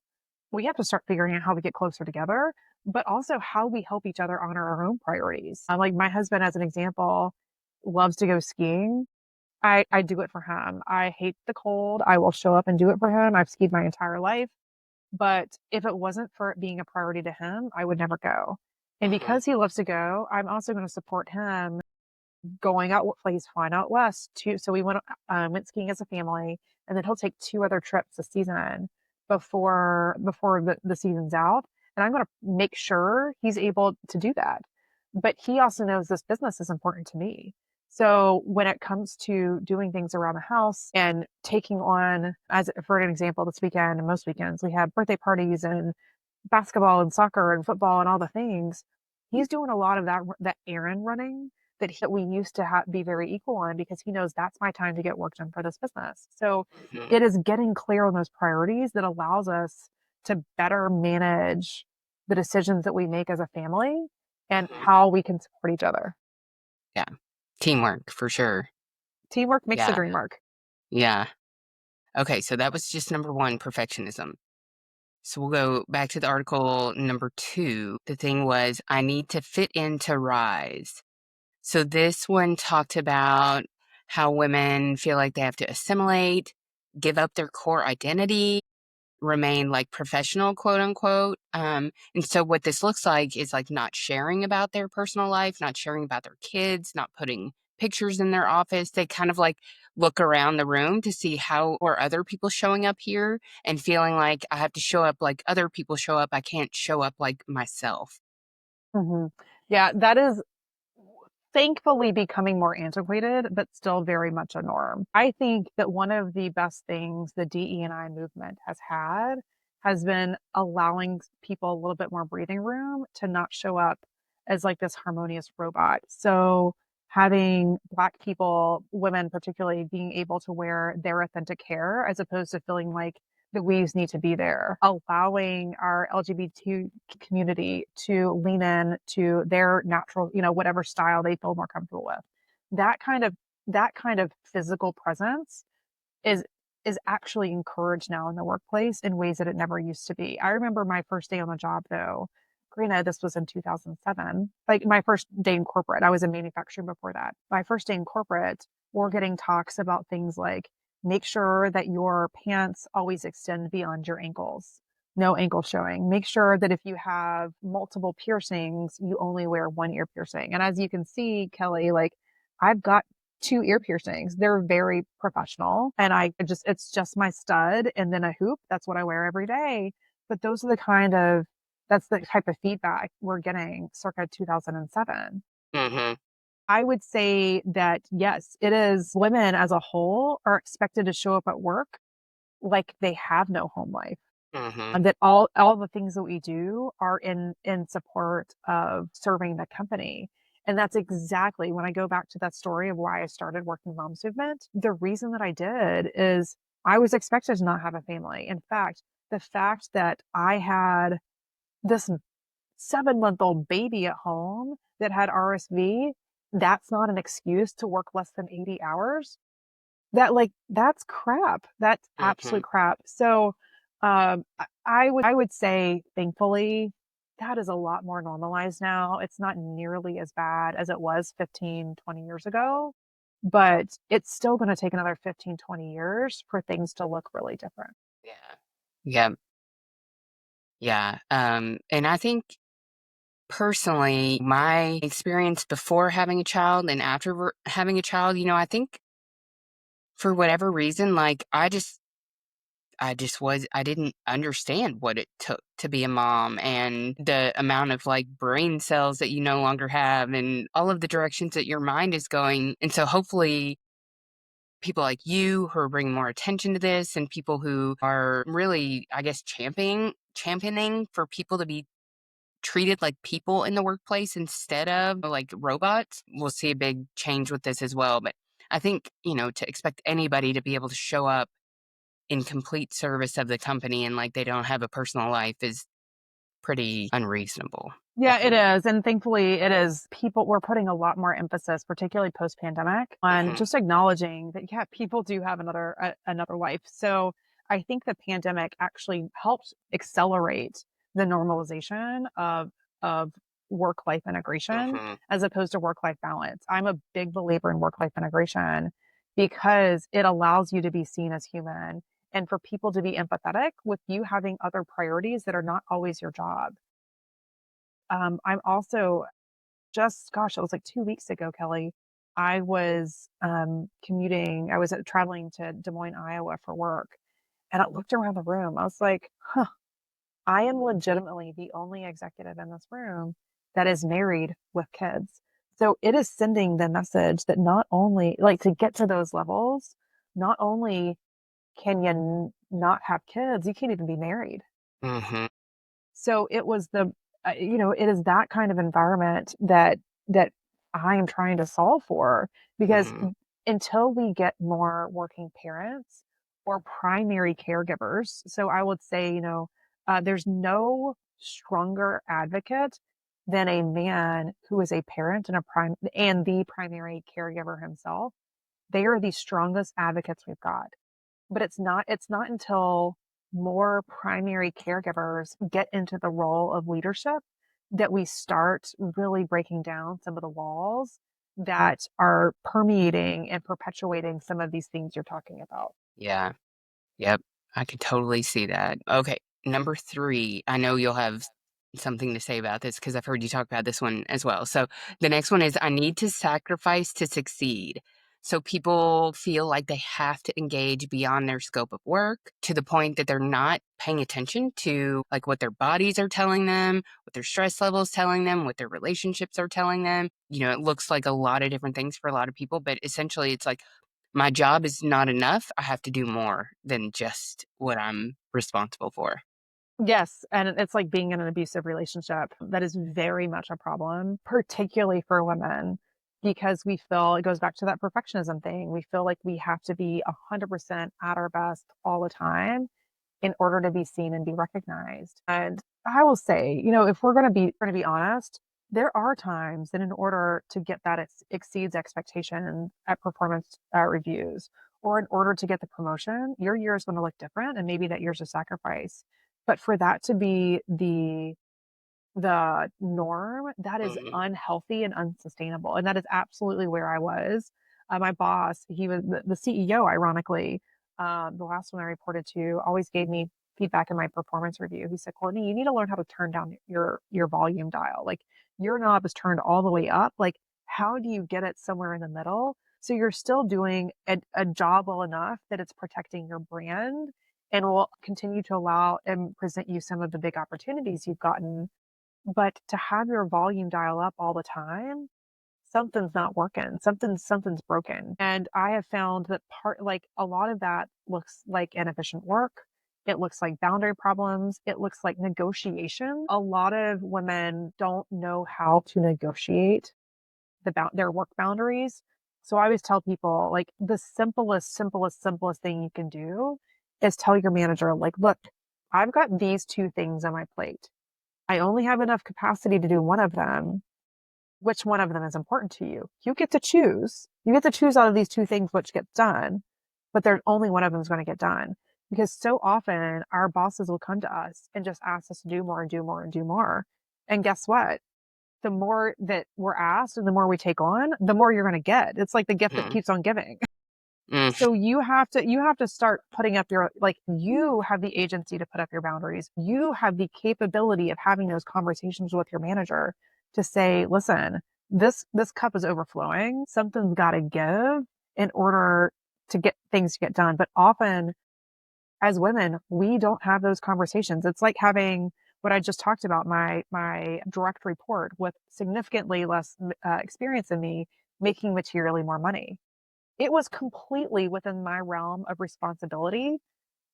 we have to start figuring out how we get closer together, but also how we help each other honor our own priorities. Like my husband, as an example, loves to go skiing. I do it for him. I hate the cold. I will show up and do it for him. I've skied my entire life. But if it wasn't for it being a priority to him, I would never go. And Uh-huh. because he loves to go, I'm also going to support him going out. He's flying out west too. So we went skiing as a family, and then he'll take two other trips this season before the season's out. And I'm going to make sure he's able to do that. But he also knows this business is important to me. So when it comes to doing things around the house and taking on, as for an example, this weekend and most weekends, we have birthday parties and basketball and soccer and football and all the things. He's doing a lot of that errand running that we used to be very equal on because he knows that's my time to get work done for this business. So Mhm. it is getting clear on those priorities that allows us to better manage the decisions that we make as a family and Mhm. how we can support each other. Yeah. Teamwork for sure. Teamwork makes the Yeah. dream work. Yeah. Okay, so that was just number 1, perfectionism. So we'll go back to the article number 2. The thing was, I need to fit in to rise. So this one talked about how women feel like they have to assimilate, give up their core identity, remain like professional, quote unquote. And so what this looks like is like not sharing about their personal life, not sharing about their kids, not putting pictures in their office. They kind of like look around the room to see how or other people showing up here and feeling like I have to show up like other people show up. I can't show up like myself. Hmm. Yeah, that is thankfully becoming more antiquated, but still very much a norm. I think that one of the best things the DE&I movement has had has been allowing people a little bit more breathing room to not show up as like this harmonious robot. So having Black people, women particularly, being able to wear their authentic hair as opposed to feeling like the weaves need to be there, allowing our LGBT community to lean in to their natural, whatever style they feel more comfortable with. That kind of that kind of physical presence is is actually encouraged now in the workplace in ways that it never used to be. I remember my first day on the job though. Granted, this was in 2007. Like my first day in corporate, I was in manufacturing before that. My first day in corporate, we're getting talks about things like make sure that your pants always extend beyond your ankles. No ankle showing. Make sure that if you have multiple piercings, you only wear one ear piercing. And as you can see, Kelly, like I've got two ear piercings. They're very professional. And it's just my stud and then a hoop. That's what I wear every day. But that's the type of feedback we're getting circa 2007. Mm-hmm. I would say that yes, it is women as a whole are expected to show up at work like they have no home life. Mm-hmm. And that all the things that we do are in support of serving the company. And that's exactly when I go back to that story of why I started Working Moms Movement. The reason that I did is I was expected to not have a family. In fact, the fact that I had this 7-month-old baby at home that had RSV, that's not an excuse to work less than 80 hours. That's crap. That's Mm-hmm. absolute crap. So I would say thankfully that is a lot more normalized now. It's not nearly as bad as it was 15, 20 years ago, but it's still going to take another 15, 20 years for things to look really different. Yeah. Yeah. Yeah. And I think personally, my experience before having a child and after having a child, I think for whatever reason, like I didn't understand what it took to be a mom and the amount of like brain cells that you no longer have and all of the directions that your mind is going. And so hopefully people like you who are bringing more attention to this and people who are really, I guess, championing for people to be treated like people in the workplace instead of like robots, we'll see a big change with this as well. But I think, to expect anybody to be able to show up in complete service of the company and like they don't have a personal life is pretty unreasonable. Yeah, it is. And thankfully, it is people, we're putting a lot more emphasis, particularly post pandemic, on Hmm. just acknowledging that, yeah, people do have another life. So I think the pandemic actually helped accelerate the normalization of work life integration Hmm. as opposed to work life balance. I'm a big believer in work life integration because it allows you to be seen as human and for people to be empathetic with you having other priorities that are not always your job. I'm also gosh, it was like 2 weeks ago, Kelly. I was commuting, I was traveling to Des Moines, Iowa for work. And I looked around the room. I was like, huh, I am legitimately the only executive in this room that is married with kids. So it is sending the message that not only, like, to get to those levels, not only can you not have kids, you can't even be married. Mm-hmm. So it was it is that kind of environment that I am trying to solve for, because Mm-hmm. until we get more working parents or primary caregivers, so I would say, there's no stronger advocate than a man who is a parent and the primary caregiver himself. They are the strongest advocates we've got. But it's not until more primary caregivers get into the role of leadership that we start really breaking down some of the walls that are permeating and perpetuating some of these things you're talking about. Yeah. Yep, I could totally see that. Okay, number 3, I know you'll have something to say about this because I've heard you talk about this one as well. So the next one is I need to sacrifice to succeed. So people feel like they have to engage beyond their scope of work to the point that they're not paying attention to like what their bodies are telling them, what their stress levels telling them, what their relationships are telling them. It looks like a lot of different things for a lot of people, but essentially it's like my job is not enough. I have to do more than just what I'm responsible for. Yes, and it's like being in an abusive relationship. That is very much a problem, particularly for women, because we feel it goes back to that perfectionism thing. We feel like we have to be 100% at our best all the time in order to be seen and be recognized. And I will say, if we're going to be honest, there are times that in order to get that exceeds expectation at performance reviews, or in order to get the promotion, your year is going to look different, and maybe that year's a sacrifice. But for that to be the norm, that is Mhm, unhealthy and unsustainable. And that is absolutely where I was. My boss, he was the CEO, ironically, the last one I reported to, always gave me feedback in my performance review. He said, Courtney, you need to learn how to turn down your volume dial. Like, your knob is turned all the way up. Like, how do you get it somewhere in the middle? So you're still doing a job well enough that it's protecting your brand and will continue to allow and present you some of the big opportunities you've gotten, but to have your volume dial up all the time, something's not working. Something's broken. And I have found that like a lot of that looks like inefficient work. It looks like boundary problems. It looks like negotiation. A lot of women don't know how to negotiate their work boundaries. So I always tell people, like, the simplest thing you can do is tell your manager, like, look, I've got these two things on my plate. I only have enough capacity to do one of them. Which one of them is important to you? You get to choose. You get to choose out of these two things which gets done, but there's only one of them is going to get done. Because so often our bosses will come to us and just ask us to do more and do more and do more. And guess what? The more that we're asked and the more we take on, the more you're going to get. It's like the gift that mhm, keeps on giving. mm, So you have to start putting up you have the agency to put up your boundaries. You have the capability of having those conversations with your manager to say, listen, this cup is overflowing. Something's got to give in order to get things to get done. But often as women, we don't have those conversations. It's like having what I just talked about, my direct report with significantly less experience than me, making materially more money. It was completely within my realm of responsibility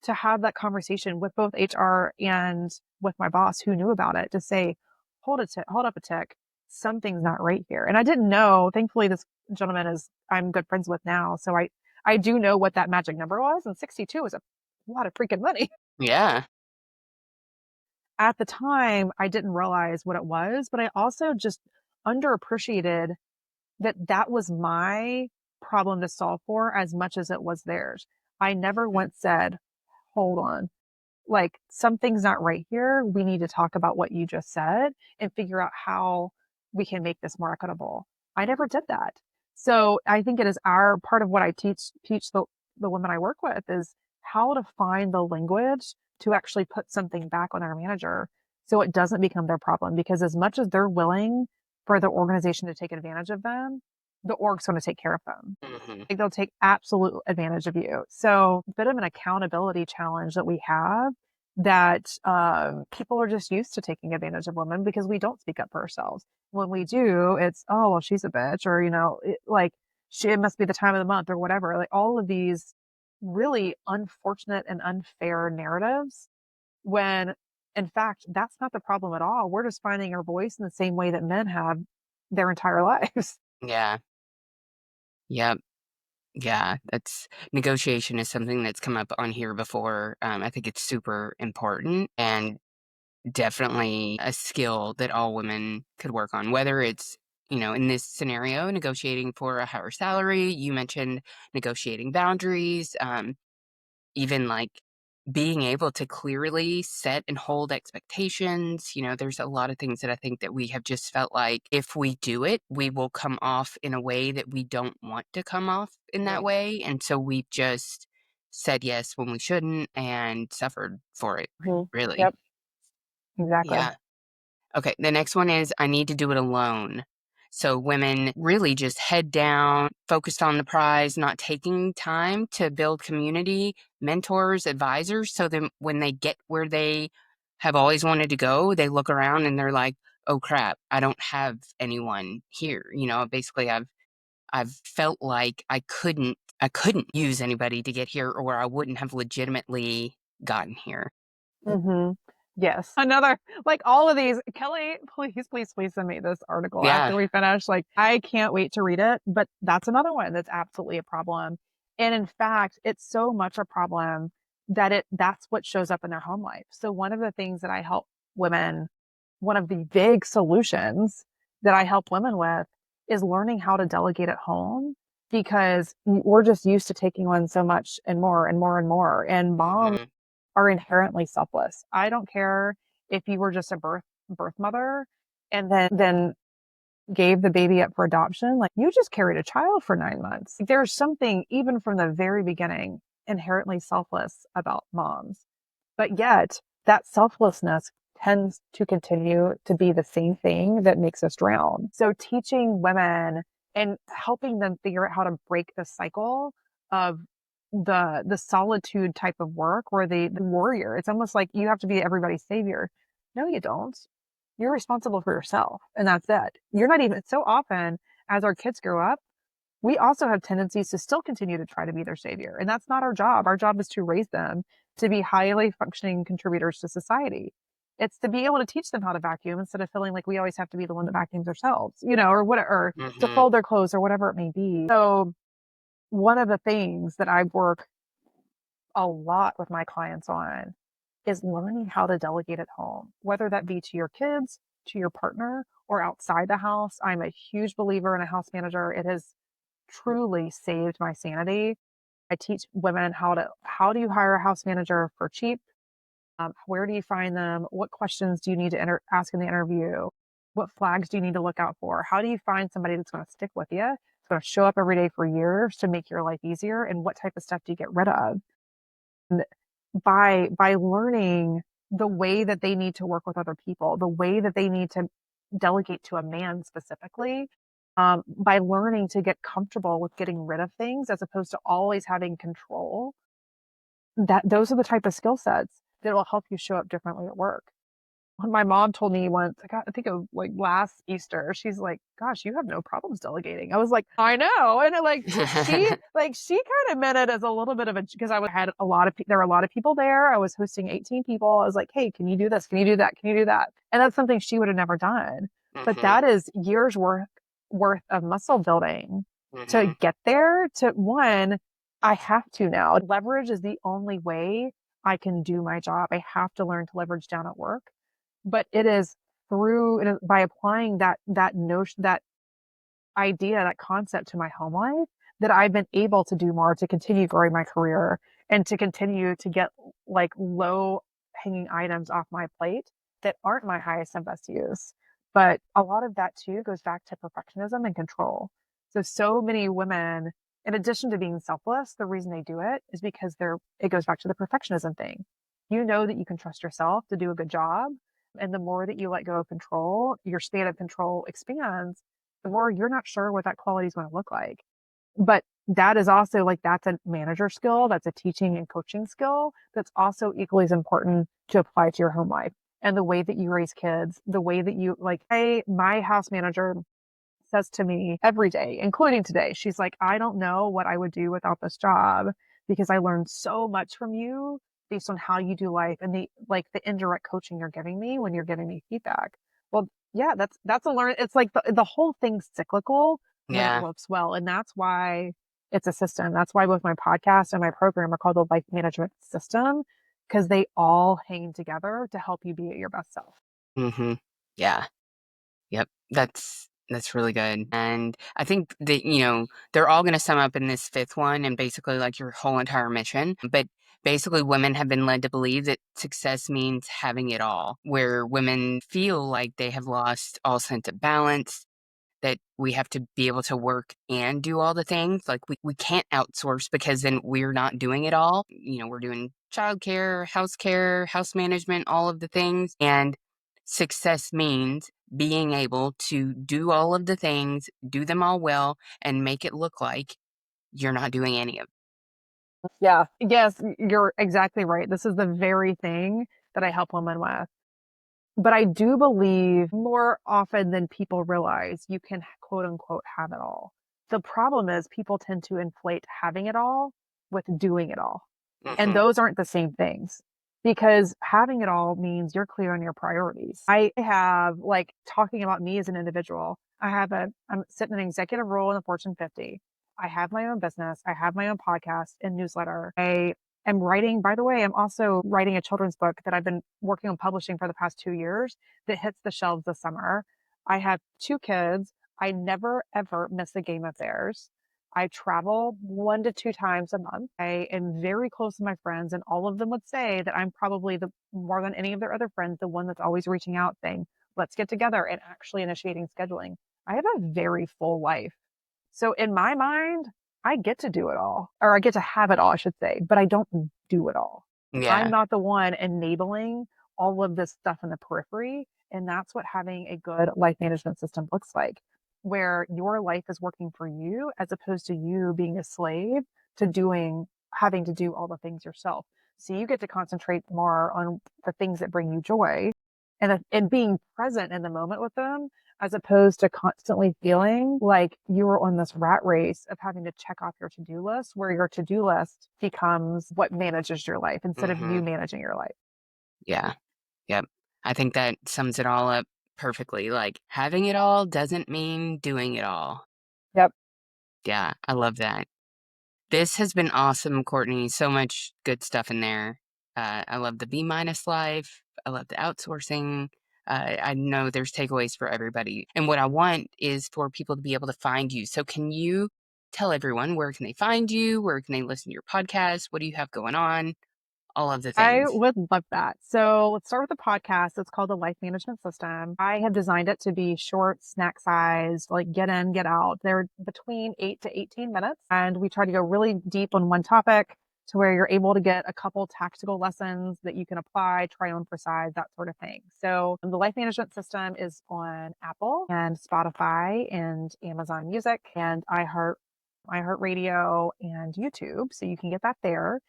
to have that conversation with both HR and with my boss who knew about it, to say, hold up a tick. Something's not right here. And I didn't know, thankfully this gentleman is I'm good friends with now. So I do know what that magic number was. And 62 is a lot of freaking money. yeah, At the time, I didn't realize what it was, but I also just underappreciated that was my problem to solve for as much as it was theirs. I never mhm, once said, hold on, like, something's not right here. We need to talk about what you just said and figure out how we can make this more equitable. I never did that. So I think it is our part of what I teach the women I work with is how to find the language to actually put something back on our manager so it doesn't become their problem. Because as much as they're willing for the organization to take advantage of them, the org's going to take care of them. mhm, Like, they'll take absolute advantage of you. So, a bit of an accountability challenge that we have that people are just used to taking advantage of women because we don't speak up for ourselves. When we do, it's, oh, well, she's a bitch, or, like, it must be the time of the month or whatever. Like all of these really unfortunate and unfair narratives when in fact, that's not the problem at all. We're just finding our voice in the same way that men have their entire lives. Yeah. Yep. Yeah. That's negotiation is something that's come up on here before. I think it's super important and definitely a skill that all women could work on, whether it's, in this scenario, negotiating for a higher salary. You mentioned negotiating boundaries, even like being able to clearly set and hold expectations. There's a lot of things that I think that we have just felt like if we do it, we will come off in a way that we don't want to come off in that Right. way. And so we've just said yes when we shouldn't and suffered for it, Mhm. really. Yep, exactly. Yeah. Okay, the next one is I need to do it alone. So women really just head down, focused on the prize, not taking time to build community, mentors, advisors. So then when they get where they have always wanted to go, they look around and they're like, oh crap, I don't have anyone here. Basically I've felt like I couldn't use anybody to get here or I wouldn't have legitimately gotten here. Hmm. Yes. Another, like all of these, Kelly, please, please, please send me this article Yeah. after we finish. Like, I can't wait to read it, but that's another one that's absolutely a problem. And in fact, it's so much a problem that that's what shows up in their home life. So one of the things that I help women, one of the big solutions that I help women with is learning how to delegate at home because we're just used to taking on so much and more and more and more. And moms Hmm. are inherently selfless. I don't care if you were just a birth mother and then gave the baby up for adoption, like you just carried a child for 9 months. There's something even from the very beginning inherently selfless about moms. But yet that selflessness tends to continue to be the same thing that makes us drown. So teaching women and helping them figure out how to break the cycle of the solitude type of work where the warrior, it's almost like you have to be everybody's savior. No, you don't. You're responsible for yourself and that's it. You're not even so often as our kids grow up, we also have tendencies to still continue to try to be their savior. And that's not our job. Our job is to raise them to be highly functioning contributors to society. It's to be able to teach them how to vacuum instead of feeling like we always have to be the one that vacuums ourselves, or whatever, or to Hmm. fold their clothes or whatever it may be. So one of the things that I work a lot with my clients on is learning how to delegate at home, whether that be to your kids, to your partner, or outside the house. I'm a huge believer in a house manager. It has truly saved my sanity. I teach women how do you hire a house manager for cheap? Where do you find them? What questions do you need to ask in the interview? What flags do you need to look out for? How do you find somebody that's going to stick with you? It's going to show up every day for years to make your life easier. And what type of stuff do you get rid of? And by learning the way that they need to work with other people, the way that they need to delegate to a man specifically, by learning to get comfortable with getting rid of things as opposed to always having control, that those are the type of skill sets that will help you show up differently at work. When my mom told me once, I think it was like last Easter, she's like, "Gosh, you have no problems delegating." I was like, "I know," and she kind of meant it as a little bit of a because had a lot of there were a lot of people there. I was hosting 18 people. I was like, "Hey, can you do this? Can you do that? Can you do that?" And that's something she would have never done. But Hmm. that is years worth of muscle building to Hmm. get there. To one, I have to now. Leverage is the only way I can do my job. I have to learn to leverage down at work, but it is by applying that notion, that idea, that concept to my home life that I've been able to do more to continue growing my career and to continue to get like low hanging items off my plate that aren't my highest and best use. But a lot of that too goes back to perfectionism and control. So many women, in addition to being selfless, the reason they do it is because it goes back to the perfectionism thing. You know that you can trust yourself to do a good job. And the more that you let go of control, your span of control expands, the more you're not sure what that quality is going to look like. But that is also like, that's a manager skill, that's a teaching and coaching skill that's also equally as important to apply to your home life and the way that you raise kids, the way that you like, my house manager says to me every day, including today, she's like, I don't know what I would do without this job because I learned so much from you based on how you do life and the like the indirect coaching you're giving me when you're giving me feedback. Well, yeah, that's a learn. It's like the whole thing's cyclical when it Yeah. works well. And that's why it's a system. That's why both my podcast and my program are called the Life Management System because they all hang together to help you be at your best self. Mm-hmm. Yeah. Yep. That's really good. And I think that, they're all gonna sum up in this fifth one and basically like your whole entire mission. But basically women have been led to believe that success means having it all, where women feel like they have lost all sense of balance, that we have to be able to work and do all the things. Like we can't outsource because then we're not doing it all. We're doing childcare, house care, house management, all of the things. And success means being able to do all of the things, do them all well, and make it look like you're not doing any of Yeah. Yes, you're exactly right. This is the very thing that I help women with. But I do believe more often than people realize you can quote unquote have it all. The problem is people tend to inflate having it all with doing it all. it. And those aren't the same things because having it all means you're clear on your priorities. I have like talking about me as an individual. I'm sitting in an executive role in the Fortune 50. I have my own business. I have my own podcast and newsletter. I am writing, by the way, I'm also writing a children's book that I've been working on publishing for the past 2 years that hits the shelves this summer. I have 2 kids. I never, ever miss a game of theirs. I travel 1 to 2 times a month. I am very close to my friends, and all of them would say that I'm probably the more than any of their other friends, the one that's always reaching out saying, let's get together and actually initiating scheduling. I have a very full life. So in my mind, I get to do it all, or I get to have it all, I should say, but I don't do it all. I'm Yeah. not the one enabling all of this stuff in the periphery. And that's what having a good life management system looks like, where your life is working for you as opposed to you being a slave to having to do all the things yourself. So you get to concentrate more on the things that bring you joy and being present in the moment with them as opposed to constantly feeling like you were on this rat race of having to check off your to-do list, where your to-do list becomes what manages your life instead of Hmm. you managing your life. Yeah. Yep. I think that sums it all up perfectly. Like having it all doesn't mean doing it all. Yep. Yeah, I love that. This has been awesome, Courtney. So much good stuff in there. I love the B minus life. I love the outsourcing. I know there's takeaways for everybody. And what I want is for people to be able to find you. So can you tell everyone where can they find you? Where can they listen to your podcast? What do you have going on? All of the I things. would love that. So let's start with the podcast. It's called the Life Management System. I have designed it to be short, snack sized, like get in, get out. They're between 8 to 18 minutes. And we try to go really deep on one topic to where you're able to get a couple tactical lessons that you can apply, try on for size, that sort of thing. So the Life Management System is on Apple and Spotify and Amazon Music and iHeartRadio and YouTube. So you can get that there.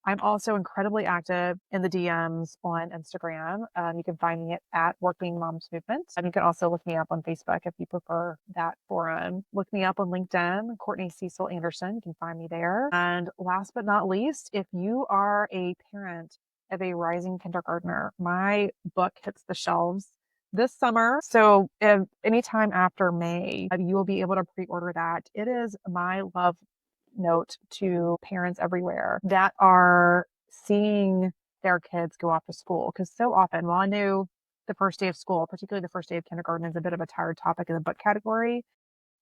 I'm also incredibly active in the DMs on Instagram. You can find me at Working Moms Movement. And you can also look me up on Facebook if you prefer that forum. Look me up on LinkedIn, Courtney Cecil Anderson. You can find me there. And last but not least, if you are a parent of a rising kindergartner, my book hits the shelves this summer. So if anytime after May, you will be able to pre-order that. It is my love note to parents everywhere that are seeing their kids go off to school. Because so often, while I knew the first day of school, particularly the first day of kindergarten, is a bit of a tired topic in the book category,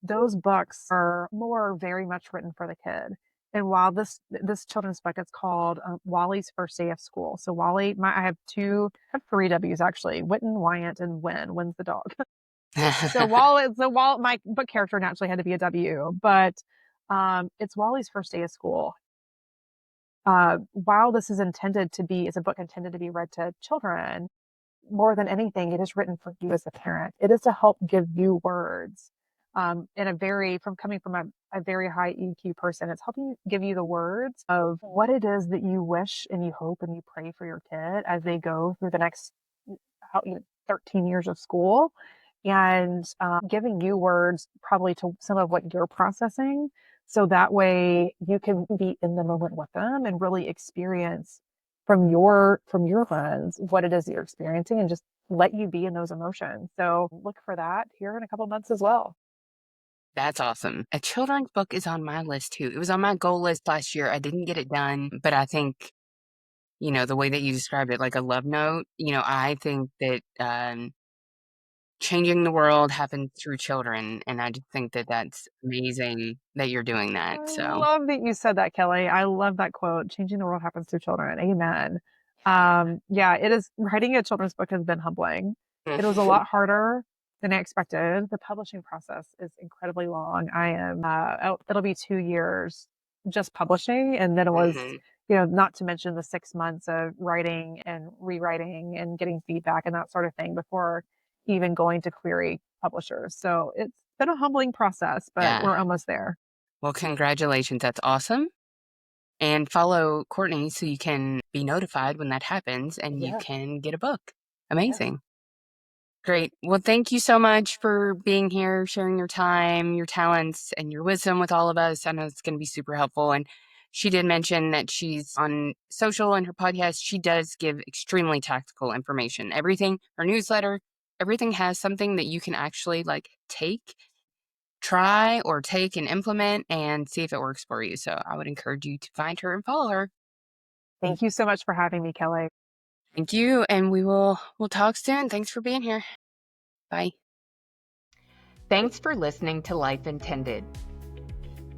those books are more very much written for the kid. And while this children's book, it's called Wally's First Day of School. So Wally, I have 3 W's actually: Witten, Wyant, and Win. Win's the dog. So while my book character naturally had to be a W, but it's Wally's first day of school. While this is a book intended to be read to children, more than anything, it is written for you as a parent. It is to help give you words from coming from a very high EQ person, it's helping give you the words of what it is that you wish and you hope and you pray for your kid as they go through the next 13 years of school, and giving you words probably to some of what you're processing. So that way you can be in the moment with them and really experience from your lens what it is that you're experiencing, and just let you be in those emotions. So look for that here in a couple months as well. That's awesome. A children's book is on my list too. It was on my goal list last year. I didn't get it done, but I think, the way that you described it, like a love note, I think that changing the world happens through children. And I just think that that's amazing that you're doing that. I So, love that you said that, Kelly. I love that quote. Changing the world happens through children. Amen. Yeah, it is. Writing a children's book has been humbling. It was a lot harder than I expected. The publishing process is incredibly long. It'll be 2 years just publishing. And then it was, mhm. not to mention the 6 months of writing and rewriting and getting feedback and that sort of thing before even going to query publishers. So it's been a humbling process, but Yeah. we're almost there. Well, congratulations. That's awesome. And follow Courtney so you can be notified when that happens and you Yes, can get a book. yes. Amazing. Great. Well, thank you so much for being here, sharing your time, your talents, and your wisdom with all of us. I know it's going to be super helpful. And she did mention that she's on social and her podcast. She does give extremely tactical information. Everything, her newsletter, everything has something that you can actually try or take and implement and see if it works for you. So I would encourage you to find her and follow her. Thank you so much for having me, Kelly. Thank you. And we'll talk soon. Thanks for being here. Bye. Thanks for listening to Life Intended.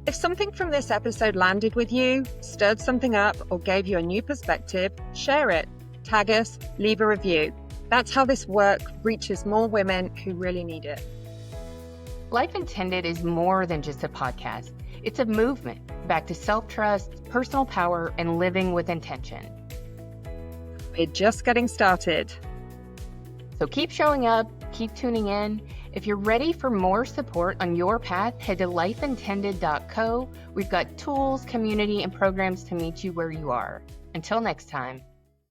If something from this episode landed with you, stirred something up, or gave you a new perspective, share it, tag us, leave a review. That's how this work reaches more women who really need it. Life Intended is more than just a podcast. It's a movement back to self-trust, personal power, and living with intention. We're just getting started. So keep showing up, keep tuning in. If you're ready for more support on your path, head to lifeintended.co. We've got tools, community, and programs to meet you where you are. Until next time.